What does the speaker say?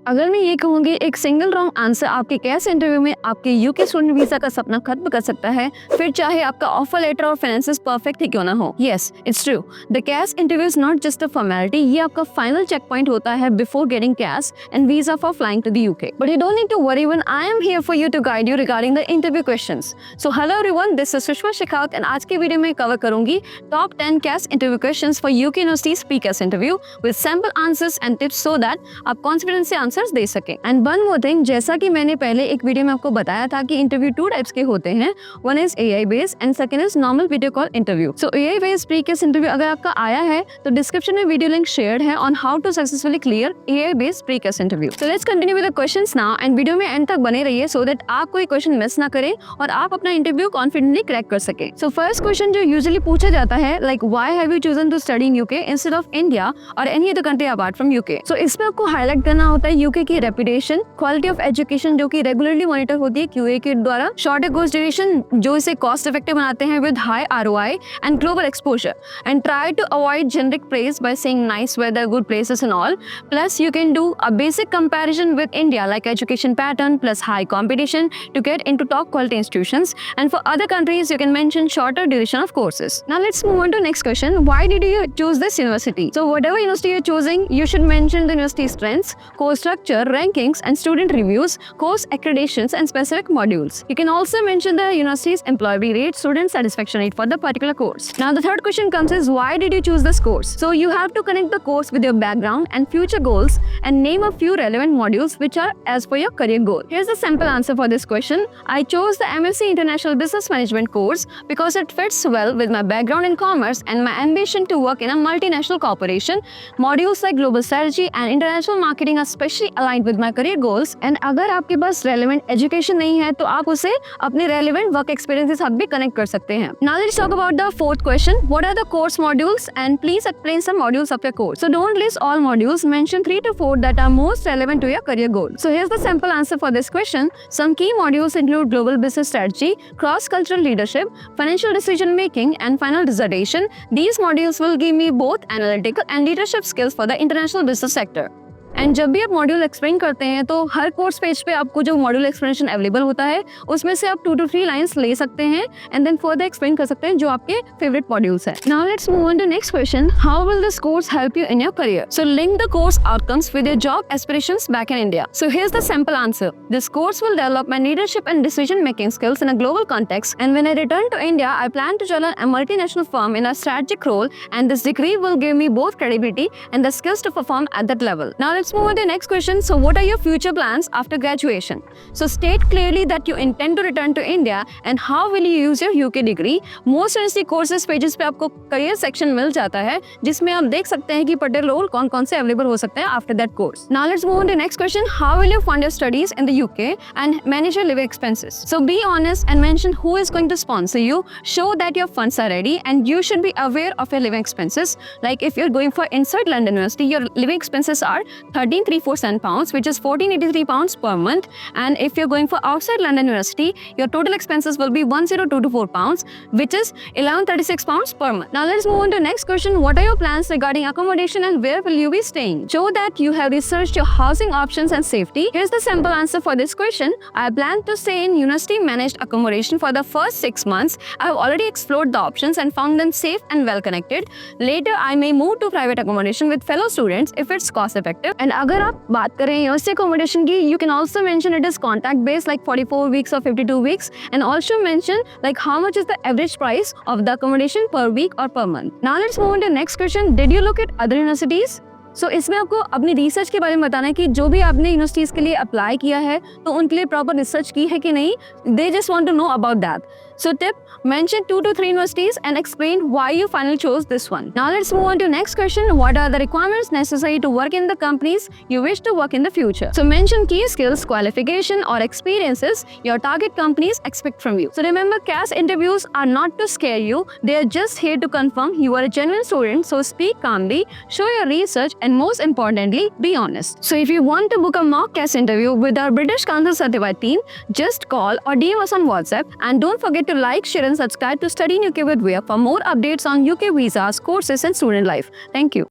अगर मैं ये कहूँगी एक सिंगल रॉन्ग आंसर आपके कैस इंटरव्यू में आपके यूके स्टूडेंट वीजा का सपना खत्म कर सकता है, फिर चाहे आपका ऑफर लेटर और फाइनेंसेस परफेक्ट ही क्यों ना हो। Yes, it's true, the CAS interview is not just a formality, ये आपका फाइनल चेक पॉइंट होता है before getting CAS and visa for flying to the UK. But you don't need to worry when I am here for you to guide you regarding the interview questions. So hello everyone, this is Sushma Shekhawat and आज के video में cover करूंगी top 10 CAS interview questions for UK universities pre-CAS interview with sample answers and tips so that आप confidence से answers दे सकें। And one more thing, जैसा कि मैंने पहले एक वीडियो में आपको बताया था कि इंटरव्यू 2 टाइप्स के होते हैं, one is AI based and second is normal video call interview. So AI based pre-CAS interview अगर आपका आया है तो डिस्क्रिप्शन में वीडियो लिंक शेयर्ड है on how to successfully clear AI based pre-CAS interview. So let's continue with the questions now and video में end तक बने रहिए सो दैट आप कोई क्वेश्चन मिस ना करें और आप अपना इंटरव्यू कॉन्फिडेंटली क्रैक कर सके। सो फर्स्ट क्वेश्चन जो यूजुअली पूछा जाता है, like why have you chosen to study in UK instead of India और any other country apart from UK. So इसमें आपको हाईलाइट करना होता है यूके की रेपुटेशन, क्वालिटी ऑफ एजुकेशन जो कि रेगुलरली मॉनिटर होती है क्यूए के द्वारा, शॉर्टर कोर्स ड्यूरेशन जो इसे कॉस्ट इफेक्टिव बनाते हैं with high ROI and global exposure, and try to avoid generic praise by saying nice weather, good places and all. Plus you can do a basic comparison with India like education pattern plus high competition to get into top quality institutions, and for other countries you can mention shorter duration of courses. Now let's move on to next question. Why did you choose this university? So whatever university you're choosing, you should mention the university strengths, course structure, rankings and student reviews, course accreditations and specific modules. You can also mention the university's employee rate, student satisfaction rate for the particular course. Now the third question comes is why did you choose this course? So you have to connect the course with your background and future goals and name a few relevant modules which are as per your career goal. Here's the simple answer for this question. I chose the MSc International Business Management course because it fits well with my background in commerce and my ambition to work in a multinational corporation. Modules like global strategy and international marketing are specially aligned with my career goals. And अगर आपके पास relevant education नहीं है तो आप उसे अपने relevant work experience के साथ भी connect कर सकते हैं। Now let's talk about the fourth question. What are the course modules? And please explain some modules of your course. So don't list all modules. Mention 3 to 4 that are most relevant to your career goal. So here's the simple answer for this question. Some key modules include global business strategy, cross-cultural leadership, financial decision making, and final dissertation. These modules will give me both analytical and leadership skills for the international business sector. And जब भी आप module explain करते हैं तो हर course page पे आपको जो module explanation available होता है उसमें से आप 2 to 3 लाइंस ले सकते हैं एंड देन फर्दर एक्सप्लेन कर सकते हैं जो आपके फेवरेट मॉड्यूल्स हैं। Now let's move on to next question. How will this course help you in your career? So link the course outcomes with your job aspirations back in India. So here's the simple answer. This course will develop my leadership and decision making skills in a global context, and when I return to India I plan to join a multinational firm in a strategic role, and this degree will give me both credibility and the skills to perform at that level. Now let's move on to the next question. So what are your future plans after graduation? So state clearly that you intend to return to India and how will you use your UK degree. Most university courses pages पे आपको career section मिल जाता है जिसमें आप देख सकते हैं कि particular role कौन-कौन से available हो सकते हैं after that course. Now let's move on to next question. How will you fund your studies in the UK and manage your living expenses? So be honest and mention who is going to sponsor you. Show that your funds are ready and you should be aware of your living expenses. Like if you're going for inside London University, your living expenses are 13,347 pounds, which is 1483 pounds per month, and if you're going for outside London University, your total expenses will be 10,224 pounds, which is 1136 pounds per month. Now let's move on to next question. What are your plans regarding accommodation and where will you be staying? Show that you have researched your housing options and safety. Here's the simple answer for this question. I plan to stay in university managed accommodation for the first 6 months. I have already explored the options and found them safe and well connected. Later I may move to private accommodation with fellow students if it's cost effective. And अगर आप बात करें university accommodation की, you can also mention it is contract based like 44 weeks or 52 weeks, and also mention like how much is the average price of the accommodation per week or per month. Now let's move on to the next question. Did you look at other universities? सो इसमें आपको अपनी research के बारे में बताना है कि जो भी आपने यूनिवर्सिटीज़ के लिए अप्लाई किया है तो उनके लिए प्रॉपर रिसर्च की है कि नहीं. They just want to know about that. So tip, mention 2 to 3 universities and explain why you finally chose this one. Now let's move on to next question. What are the requirements necessary to work in the companies you wish to work in the future? So mention key skills, qualification or experiences your target companies expect from you. So remember, CAS interviews are not to scare you. They are just here to confirm you are a genuine student. So speak calmly, show your research, and most importantly, be honest. So if you want to book a mock CAS interview with our British Council certified team, just call or DM us on WhatsApp, and don't forget to like, share and subscribe to Study in UK with Via for more updates on UK visas, courses and student life. Thank you.